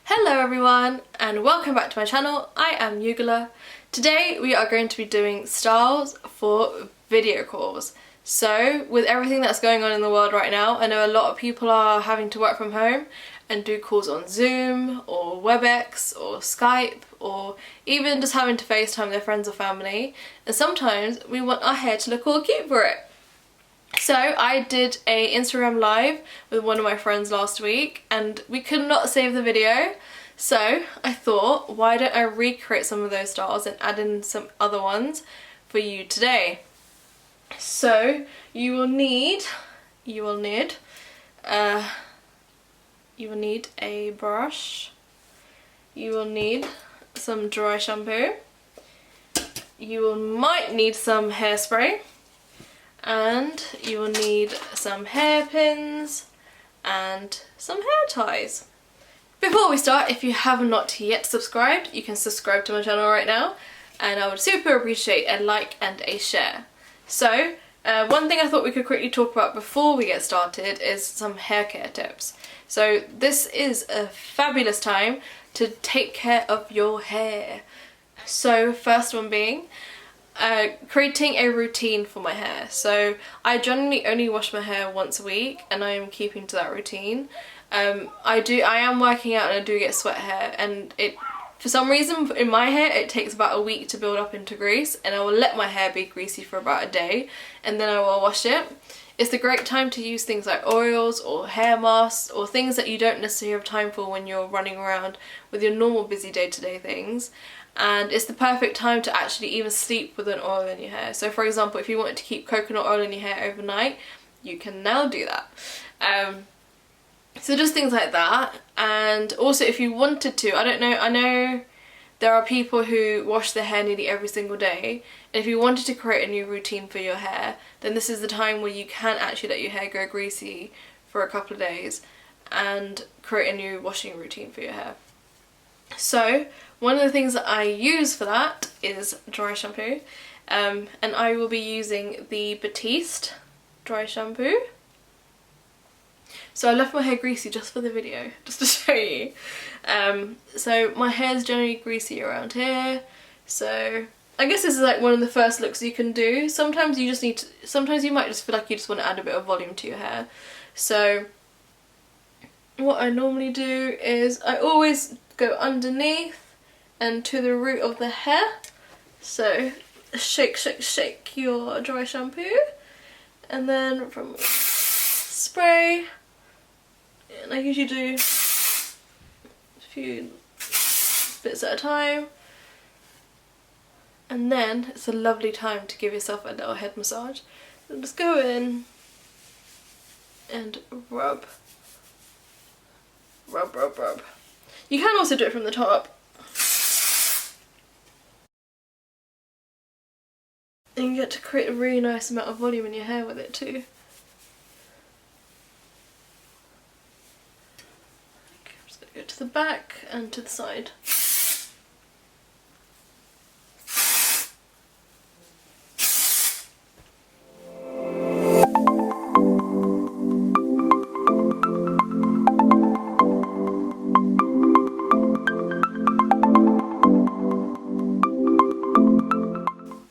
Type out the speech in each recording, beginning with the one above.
Hello everyone and welcome back to my channel. I am Yugala. Today we are going to be doing styles for video calls. So with everything that's going on in the world right now, I know a lot of people are having to work from home and do calls on Zoom or Webex or Skype or even just having to FaceTime their friends or family, and sometimes we want our hair to look all cute for it. So I did a Instagram live with one of my friends last week and we could not save the video, so I thought, why don't I recreate some of those styles and add in some other ones for you today. So you will need a brush, you will need some dry shampoo, you might need some hairspray, and you will need some hairpins and some hair ties. Before we start, if you have not yet subscribed, you can subscribe to my channel right now, and I would super appreciate a like and a share. So one thing I thought we could quickly talk about before we get started is some hair care tips. So this is a fabulous time to take care of your hair. So first one being creating a routine for my hair. So I generally only wash my hair once a week and I am keeping to that routine. I am working out and I do get sweat hair, and for some reason in my hair it takes about a week to build up into grease, and I will let my hair be greasy for about a day and then I will wash it. It's a great time to use things like oils or hair masks or things that you don't necessarily have time for when you're running around with your normal busy day-to-day things. And it's the perfect time to actually even sleep with an oil in your hair. So for example, if you wanted to keep coconut oil in your hair overnight, you can now do that. So just things like that. And also if you wanted to, I know there are people who wash their hair nearly every single day, and if you wanted to create a new routine for your hair, then this is the time where you can actually let your hair go greasy for a couple of days and create a new washing routine for your hair. So one of the things that I use for that is dry shampoo, and I will be using the Batiste dry shampoo. So I left my hair greasy just for the video, just to show you. So my hair is generally greasy around here, so I guess this is like one of the first looks you can do. Sometimes you might just feel like you just want to add a bit of volume to your hair. So what I normally do is I always go underneath and to the root of the hair. So shake, shake, shake your dry shampoo, and then from spray, and I usually do a few bits at a time, and then it's a lovely time to give yourself a little head massage. So just go in and rub, rub, rub, rub. You can also do it from the top. And you get to create a really nice amount of volume in your hair with it too. Okay, I'm just going to go to the back and to the side.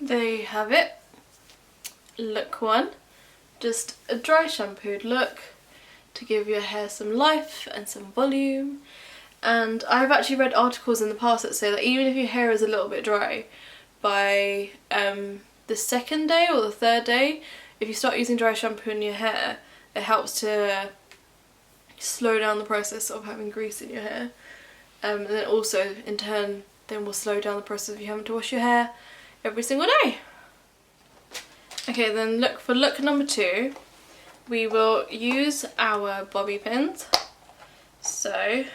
There you have it. Look one. Just a dry shampooed look to give your hair some life and some volume. And I've actually read articles in the past that say that even if your hair is a little bit dry, by the second day or the third day, if you start using dry shampoo in your hair, it helps to slow down the process of having grease in your hair. And then also in turn then will slow down the process of you having to wash your hair every single day. Okay, then for look number 2, we will use our bobby pins. So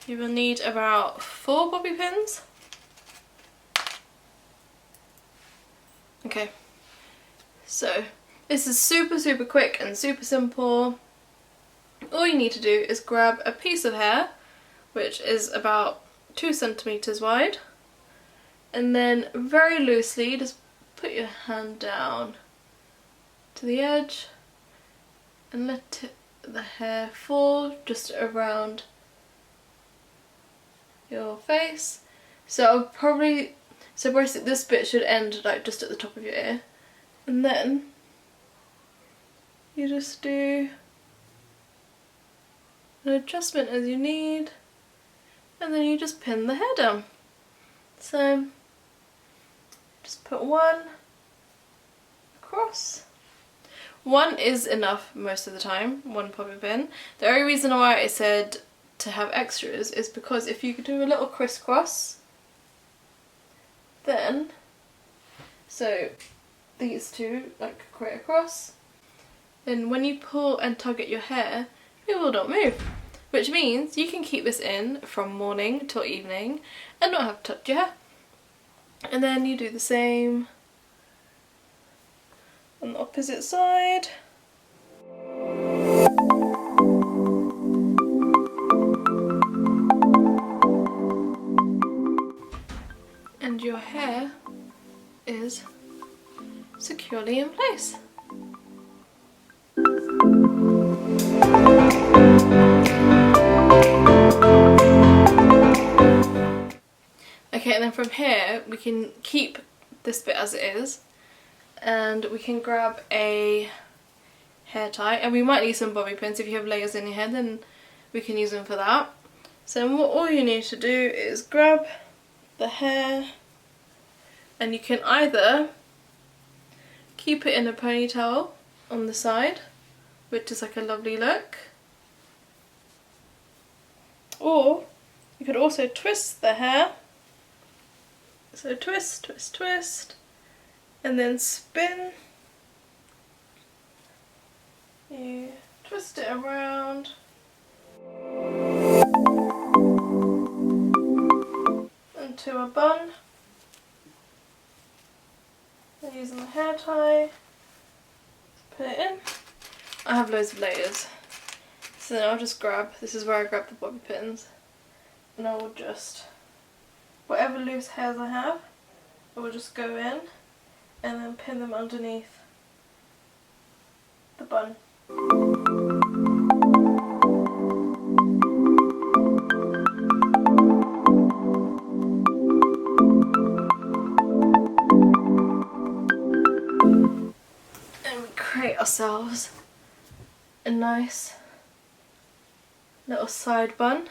you will need about 4 bobby pins. Okay, so this is super quick and super simple. All you need to do is grab a piece of hair which is about 2 centimeters wide, and then very loosely just put your hand down to the edge and let the hair fall just around your face. So I'll probably, so basically this bit should end like just at the top of your ear, and then you just do an adjustment as you need, and then you just pin the hair down. So just put one across. One is enough most of the time, one bobby pin. The only reason why I said to have extras is because if you could do a little crisscross, then, so these two like create a cross, then when you pull and tug at your hair, it will not move. Which means you can keep this in from morning till evening and not have to touch your hair. And then you do the same on the opposite side. And your hair is securely in place. Okay, and then from here we can keep this bit as it is, and we can grab a hair tie, and we might need some bobby pins. If you have layers in your hair, then we can use them for that. So what all you need to do is grab the hair, and you can either keep it in a ponytail on the side, which is like a lovely look, or you could also twist the hair. So twist, twist, twist, and then spin. You twist it around. Into a bun. And using the hair tie, put it in. I have loads of layers. So then I'll just grab, this is where I grab the bobby pins, and I will just, whatever loose hairs I have, I will just go in and then pin them underneath the bun. And we create ourselves a nice little side bun.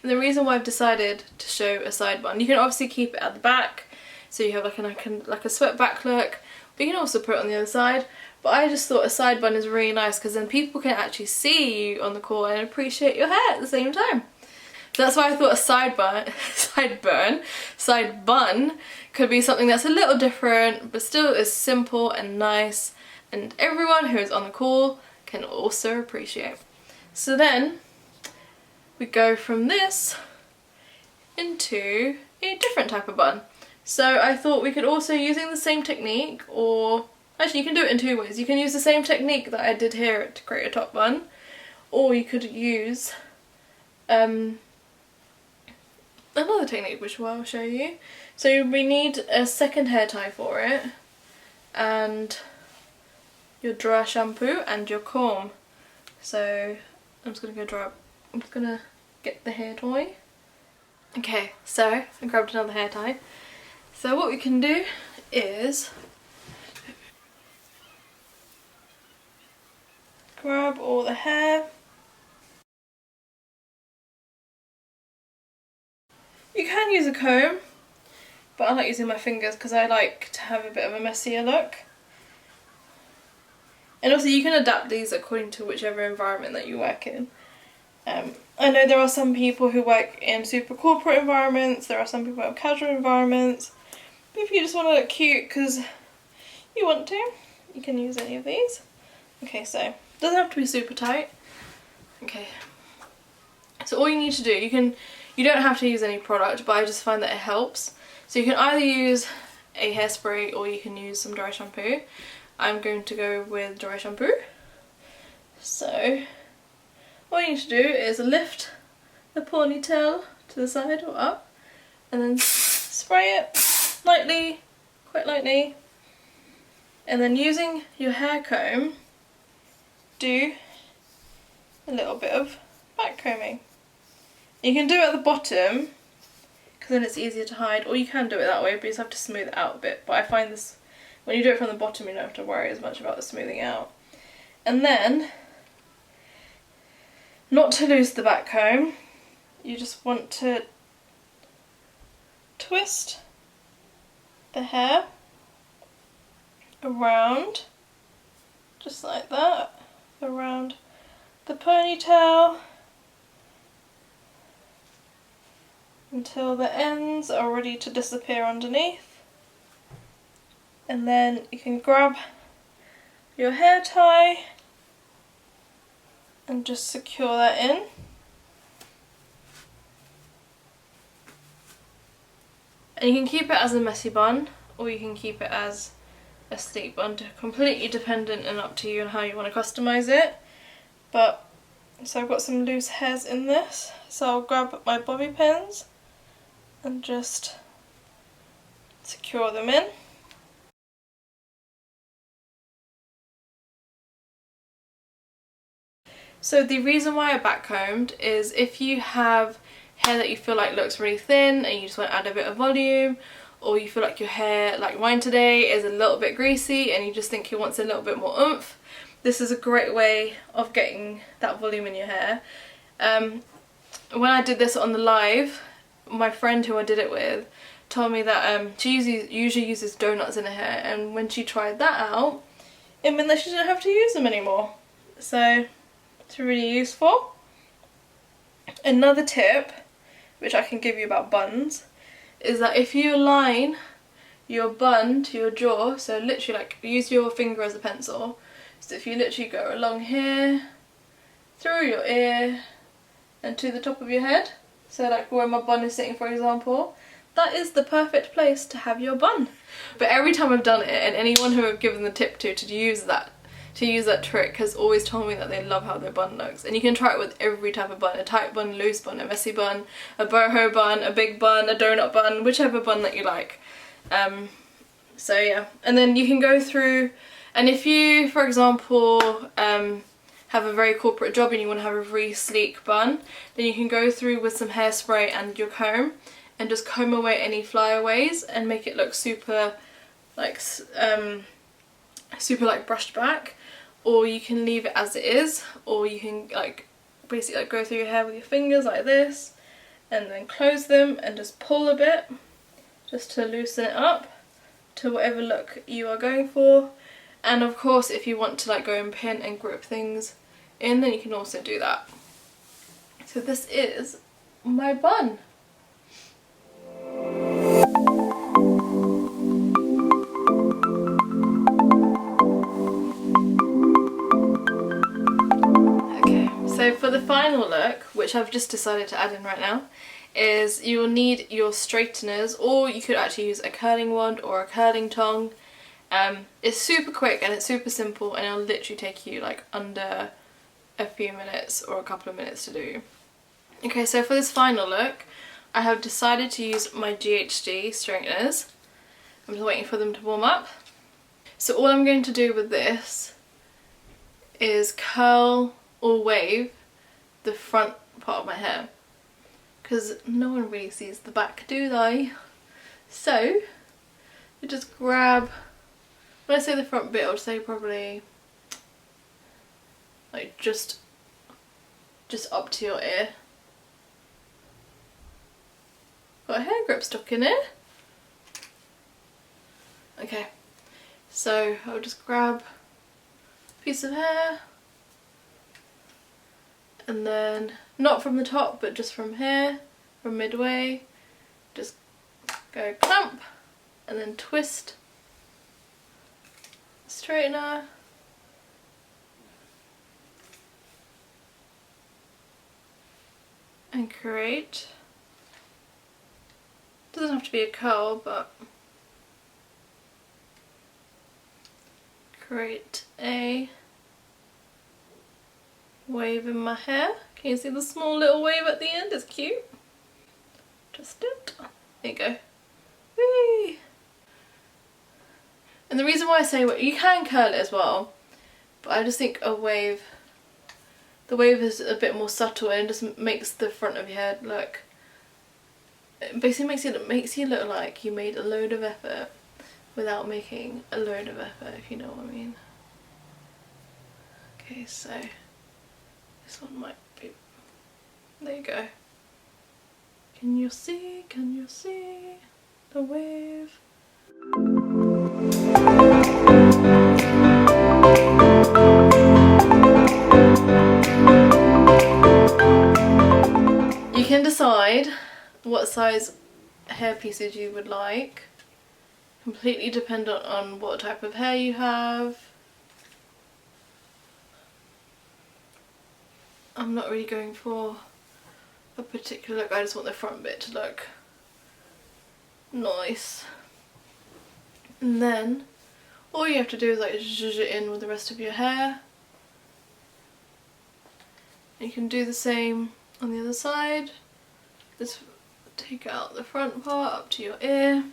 And the reason why I've decided to show a side bun, you can obviously keep it at the back, so you have like a swept back look, but you can also put it on the other side. But I just thought a side bun is really nice because then people can actually see you on the call and appreciate your hair at the same time. So that's why I thought a side bun could be something that's a little different, but still is simple and nice, and everyone who is on the call can also appreciate. So then we go from this into a different type of bun. So I thought we could also, using the same technique, or actually you can do it in two ways. You can use the same technique that I did here to create a top bun, or you could use another technique, which I'll show you. So we need a second hair tie for it, and your dry shampoo and your comb. So I'm just gonna get the hair tie. Okay, so I grabbed another hair tie. So what we can do is grab all the hair. You can use a comb, but I like using my fingers because I like to have a bit of a messier look. And also you can adapt these according to whichever environment that you work in. I know there are some people who work in super corporate environments, there are some people who have casual environments, but if you just want to look cute because you want to, you can use any of these. Okay, so it doesn't have to be super tight. Okay, so all you need to do, you don't have to use any product, but I just find that it helps. So you can either use a hairspray or you can use some dry shampoo. I'm going to go with dry shampoo. So all you need to do is lift the ponytail to the side or up, and then spray it lightly, quite lightly, and then using your hair comb, do a little bit of back combing. You can do it at the bottom because then it's easier to hide, or you can do it that way, but you just have to smooth it out a bit. But I find this, when you do it from the bottom, you don't have to worry as much about the smoothing out. And then, not to lose the back comb, you just want to twist the hair around, just like that, around the ponytail until the ends are ready to disappear underneath. And then you can grab your hair tie and just secure that in. And you can keep it as a messy bun, or you can keep it as a sleek bun, completely dependent and up to you on how you want to customise it. But, so I've got some loose hairs in this, so I'll grab my bobby pins and just secure them in. So the reason why I backcombed is if you have hair that you feel like looks really thin and you just want to add a bit of volume, or you feel like your hair, like mine today, is a little bit greasy and you just think you want a little bit more oomph, this is a great way of getting that volume in your hair. When I did this on the live, my friend who I did it with told me that she usually uses donuts in her hair, and when she tried that out, it meant that she didn't have to use them anymore. So it's really useful. Another tip, which I can give you about buns, is that if you align your bun to your jaw, so literally like use your finger as a pencil, so if you literally go along here, through your ear, and to the top of your head, so like where my bun is sitting for example, that is the perfect place to have your bun. But every time I've done it, and anyone who I've given the tip to use that trick has always told me that they love how their bun looks. And you can try it with every type of bun: a tight bun, loose bun, a messy bun, a boho bun, a big bun, a donut bun, whichever bun that you like. So yeah, and then you can go through, and if you, for example, have a very corporate job and you want to have a really sleek bun, then you can go through with some hairspray and your comb and just comb away any flyaways and make it look super like brushed back. Or you can leave it as it is, or you can like basically like go through your hair with your fingers like this and then close them and just pull a bit just to loosen it up to whatever look you are going for. And of course if you want to like go and pin and grip things in, then you can also do that. So this is my bun. So for the final look, which I've just decided to add in right now, is you will need your straighteners, or you could actually use a curling wand or a curling tong. It's super quick and it's super simple, and it'll literally take you like under a few minutes or a couple of minutes to do. Okay, so for this final look, I have decided to use my GHD straighteners. I'm just waiting for them to warm up. So all I'm going to do with this is curl or wave the front part of my hair, because no one really sees the back, do they? So you just grab, when I say the front bit, I would say probably like just up to your ear. Got a hair grip stuck in it. Okay, so I'll just grab a piece of hair, and then not from the top but just from here, from midway, just go clamp and then twist the straightener and create, doesn't have to be a curl, but create a wave in my hair. Can you see the small little wave at the end? It's cute. Just it. There you go. Whee! And the reason why I say you can curl it as well, but I just think a wave, the wave is a bit more subtle and just makes the front of your head look it basically makes you look like you made a load of effort without making a load of effort, if you know what I mean. Okay, so this one might be, there you go. Can you see the wave? You can decide what size hair pieces you would like, completely dependent on what type of hair you have. I'm not really going for a particular look, I just want the front bit to look nice. And then all you have to do is like zhuzh it in with the rest of your hair. You can do the same on the other side. Just take out the front part up to your ear.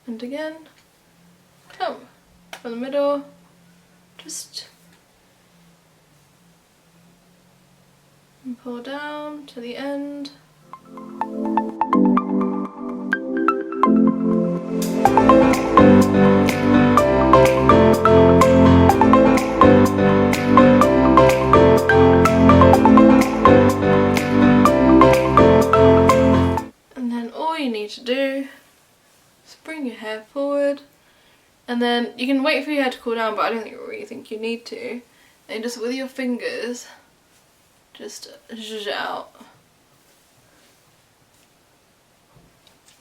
And again, come from the middle, just and pull down to the end. And then all you need to do is bring your hair forward, and then you can wait for your hair to cool down, but I don't really think you need to. And just with your fingers, just zhuzh it out.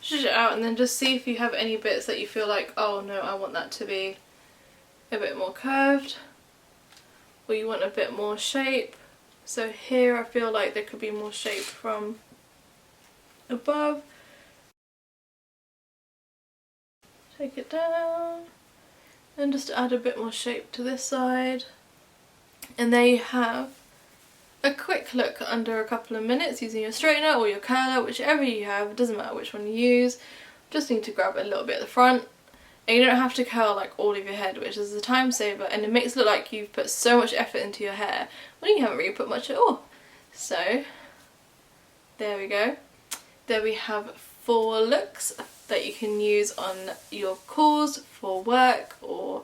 Zhuzh it out, and then just see if you have any bits that you feel like, oh no, I want that to be a bit more curved, or you want a bit more shape. So here I feel like there could be more shape from above. Take it down and just add a bit more shape to this side, and there you have a quick look under a couple of minutes using your straightener or your curler, whichever you have. It doesn't matter which one you use. Just need to grab a little bit at the front, and you don't have to curl like all of your head, which is a time saver, and it makes it look like you've put so much effort into your hair when you haven't really put much at all. So there we go. There we have 4 looks that you can use on your calls, for work, or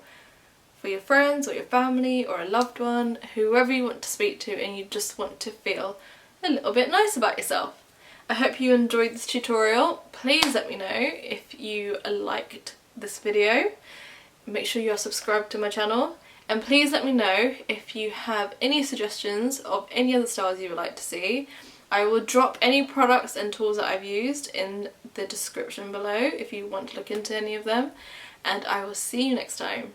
for your friends or your family or a loved one, whoever you want to speak to and you just want to feel a little bit nice about yourself. I hope you enjoyed this tutorial. Please let me know if you liked this video. Make sure you are subscribed to my channel, and please let me know if you have any suggestions of any other styles you would like to see. I will drop any products and tools that I've used in the description below if you want to look into any of them, and I will see you next time.